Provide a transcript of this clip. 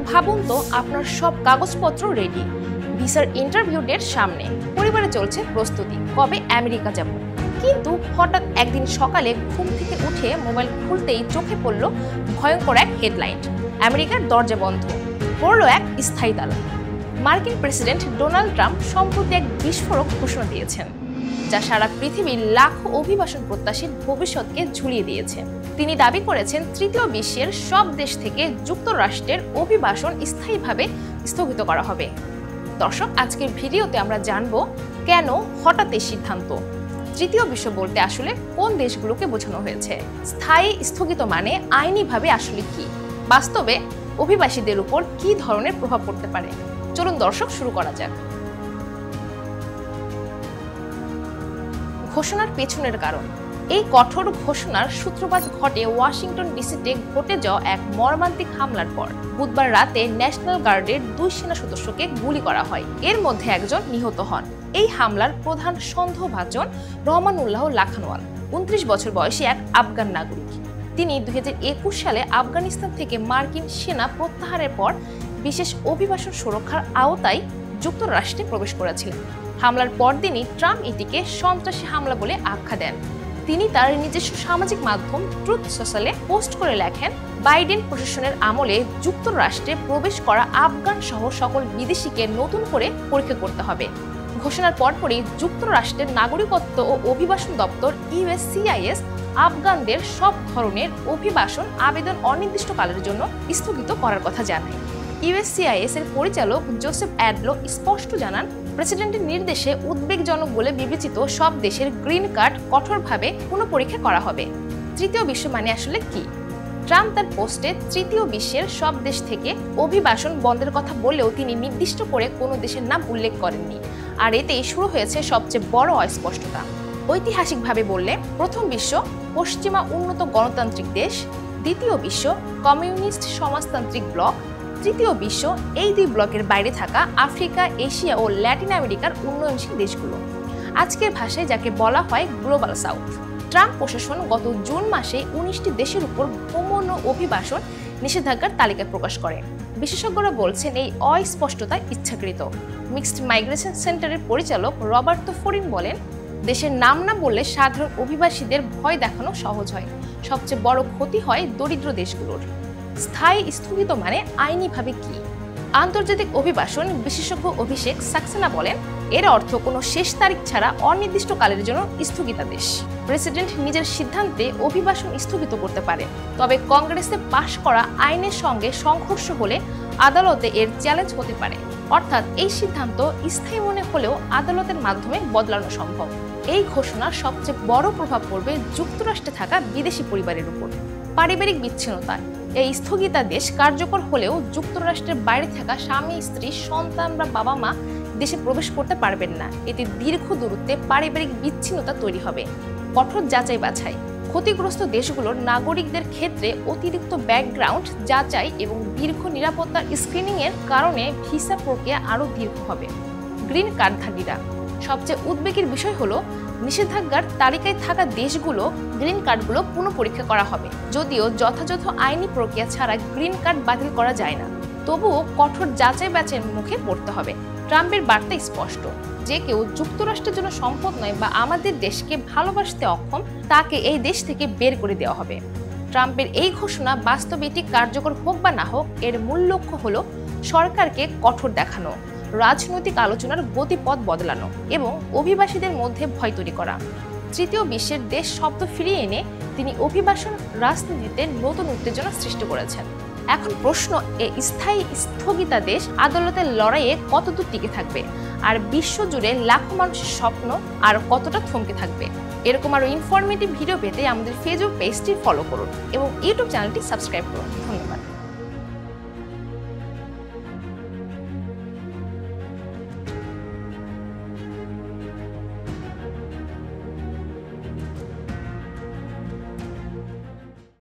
ভাবুন তো আপনার সব কাগজপত্র রেডি, ভিসার ইন্টারভিউ ডেট সামনে, পরিবারে চলছে প্রস্তুতি কবে আমেরিকা যাব, কিন্তু হঠাৎ একদিন সকালে ঘুম থেকে উঠে মোবাইল খুলতেই চোখে পড়ল ভয়ঙ্কর এক হেডলাইন। আমেরিকার দরজা বন্ধ, পড়ল এক স্থায়ী তালা। মার্কিন প্রেসিডেন্ট ডোনাল্ড ট্রাম্প সম্প্রতি এক বিস্ফোরক ঘোষণা দিয়েছেন, যা সারা পৃথিবীর লাখো অভিবাসন প্রত্যাশীর ভবিষ্যৎকে ঝুলিয়ে দিয়েছে। তিনি দাবি করেছেন তৃতীয় বিশ্বের সব দেশ থেকে যুক্তরাষ্ট্রের অভিবাসন স্থায়ীভাবে স্থগিত করা হবে। দর্শক, আজকের ভিডিওতে আমরা জানব কেন হঠাৎ এই সিদ্ধান্ত, তৃতীয় বিশ্ব বলতে আসলে কোন দেশগুলোকে বোঝানো হয়েছে, স্থায়ী স্থগিত মানে আইনিভাবে আসলে কি, বাস্তবে অভিবাসীদের উপর কি ধরনের প্রভাব পড়তে পারে। চলুন দর্শক, শুরু করা যাক। ঘোষণার পেছনের কারণ। এই কঠোর ঘোষণার সূত্রপাত ঘটে ওয়াশিংটন ডিসিতে ঘটে যাওয়া এক মর্মান্তিক হামলার পর। বুধবার রাতে ন্যাশনাল গার্ডের 2 সেনা সদস্যকে গুলি করা হয়, এর মধ্যে একজন নিহত হন। এই হামলার প্রধান সন্দেহভাজন রহমানুল্লাহ লাখানওয়াল, 29 বছর বয়সী এক আফগান নাগরিক। তিনি 2021 সালে আফগানিস্তান থেকে মার্কিন সেনা প্রত্যাহারের পর বিশেষ অভিবাসন সুরক্ষার আওতায় যুক্তরাষ্ট্রে প্রবেশ করেছিলেন। হামলার পরদিনই ট্রাম্প এটিকে সন্ত্রাসী হামলা বলে আখ্যা দেন। তিনি তার নিজস্ব সামাজিক মাধ্যম ট্রুথ সোশ্যালে পোস্ট করে লেখেন, বাইডেন প্রশাসনের আমলে যুক্তরাষ্ট্রে প্রবেশ করা আফগান সহ সকল বিদেশিকে নতুন করে পরীক্ষা করতে হবে। ঘোষণার পরপরই যুক্তরাষ্ট্রের নাগরিকত্ব ও অভিবাসন দপ্তর USCIS আফগানদের সব ধরনের অভিবাসন আবেদন অনির্দিষ্টকালের জন্য স্থগিত করার কথা জানায়। USCIS এর পরিচালক জোসেফ অ্যাডলো স্পষ্ট জানান, প্রেসিডেন্টের নির্দেশে উদ্বেগজনক বলে বিবেচিত সব দেশের গ্রিন কার্ড কঠোরভাবে পুনঃপরীক্ষা করা হবে। তৃতীয় বিশ্ব মানে আসলে কি? ট্রাম্প তার পোস্টে তৃতীয় বিশ্বের সব দেশ থেকে অভিবাসন বন্ধের কথা বলেও তিনি নির্দিষ্ট করে কোনো দেশের নাম উল্লেখ করেননি, আর এতেই শুরু হয়েছে সবচেয়ে বড় অস্পষ্টতা। ঐতিহাসিকভাবে বললে প্রথম বিশ্ব পশ্চিমা উন্নত গণতান্ত্রিক দেশ, দ্বিতীয় বিশ্ব কমিউনিস্ট সমাজতান্ত্রিক ব্লক, তৃতীয় বিশ্ব এই 2 ব্লকের বাইরে থাকা আফ্রিকা, এশিয়া ও ল্যাটিন আমেরিকার উন্নয়নশীল দেশগুলো, আজকের ভাষায় যাকে বলা হয় গ্লোবাল সাউথ। ট্রাম্প প্রশাসন গত জুন মাসে 19টি দেশের উপর ভ্রমণ ও অভিবাসন নিষেধাজ্ঞার তালিকা প্রকাশ করে। বিশেষজ্ঞরা বলছেন এই অস্পষ্টতা ইচ্ছাকৃত। মিক্সড মাইগ্রেশন সেন্টারের পরিচালক রবার্তো ফোরিন বলেন, দেশের নাম না বললে সাধারণ অভিবাসীদের ভয় দেখানো সহজ হয়, সবচেয়ে বড় ক্ষতি হয় দরিদ্র দেশগুলোর। স্থায়ী স্থগিত মানে আইনিভাবে কি? আন্তর্জাতিক অভিবাসন বিশেষজ্ঞ অভিষেক সাক্সেনা বলেন, এর অর্থ কোনো শেষ তারিখ ছাড়া অনির্দিষ্টকালের জন্য স্থগিতাদেশ। প্রেসিডেন্ট নিজের সিদ্ধান্তে অভিবাসন স্থগিত করতে পারে, তবে কংগ্রেসে পাশ করা আইনের সঙ্গে সংঘর্ষ হলে আদালতে এর চ্যালেঞ্জ হতে পারে। অর্থাৎ এই সিদ্ধান্ত স্থায়ী মনে হলেও আদালতের মাধ্যমে বদলানো সম্ভব। এই ঘোষণার সবচেয়ে বড় প্রভাব পড়বে যুক্তরাষ্ট্রে থাকা বিদেশি পরিবারের উপর। পারিবারিক বিচ্ছিন্নতা। এই স্থগিতাদেশ কার্যকর হলেও যুক্তরাষ্ট্রের বাইরে থাকা স্বামী, স্ত্রী, সন্তান বা বাবা মা দেশে প্রবেশ করতে পারবেন না। এতে দীর্ঘ দূরত্বে পারিবারিক বিচ্ছিন্নতা তৈরি হবে। কঠোর যাচাই বাছাই। ক্ষতিগ্রস্ত দেশগুলোর নাগরিকদের ক্ষেত্রে অতিরিক্ত ব্যাকগ্রাউন্ড যাচাই এবং দীর্ঘ নিরাপত্তার স্ক্রিনিংয়ের কারণে ভিসা প্রক্রিয়া আরও দীর্ঘ হবে। গ্রিন কার্ডধারীরা। সবচেয়ে উদ্বেগের বিষয় হলো নিষেধাজ্ঞার তালিকায় থাকা দেশগুলো গ্রিন কার্ডগুলো পুনঃপরীক্ষা করা হবে। যদিও যথাযথ আইনি প্রক্রিয়া ছাড়া গ্রিন কার্ড বাতিল করা যায় না, তবুও কঠোর যাচাই বাছাইয়ের মুখে পড়তে হবে। ট্রাম্পের বার্তা স্পষ্ট, যে কেউ যুক্তরাষ্ট্রের জন্য সম্পদ নয় বা আমাদের দেশকে ভালোবাসতে অক্ষম, তাকে এই দেশ থেকে বের করে দেওয়া হবে। ট্রাম্পের এই ঘোষণা বাস্তবে এটি কার্যকর হোক বা না হোক, এর মূল লক্ষ্য হলো সরকারকে কঠোর দেখানো, রাজনৈতিক আলোচনার গতিপথ বদলানো এবং অভিবাসীদের মধ্যে ভয় তৈরি করা। তৃতীয় বিশ্বের দেশ শব্দ ফিরিয়ে এনে তিনি অভিবাসন রাজনীতিতে নতুন উত্তেজনা সৃষ্টি করেছেন। এখন প্রশ্ন, এই স্থায়ী স্থগিতাদেশ আদালতের লড়াইয়ে কতদূর টিকে থাকবে, আর বিশ্বজুড়ে লাখো মানুষের স্বপ্ন আর কতটা থমকে থাকবে। এরকম আরো ইনফরমেটিভ ভিডিও পেতে আমাদের ফেসবুক পেজটি ফলো করুন এবং ইউটিউব চ্যানেলটি সাবস্ক্রাইব করুন।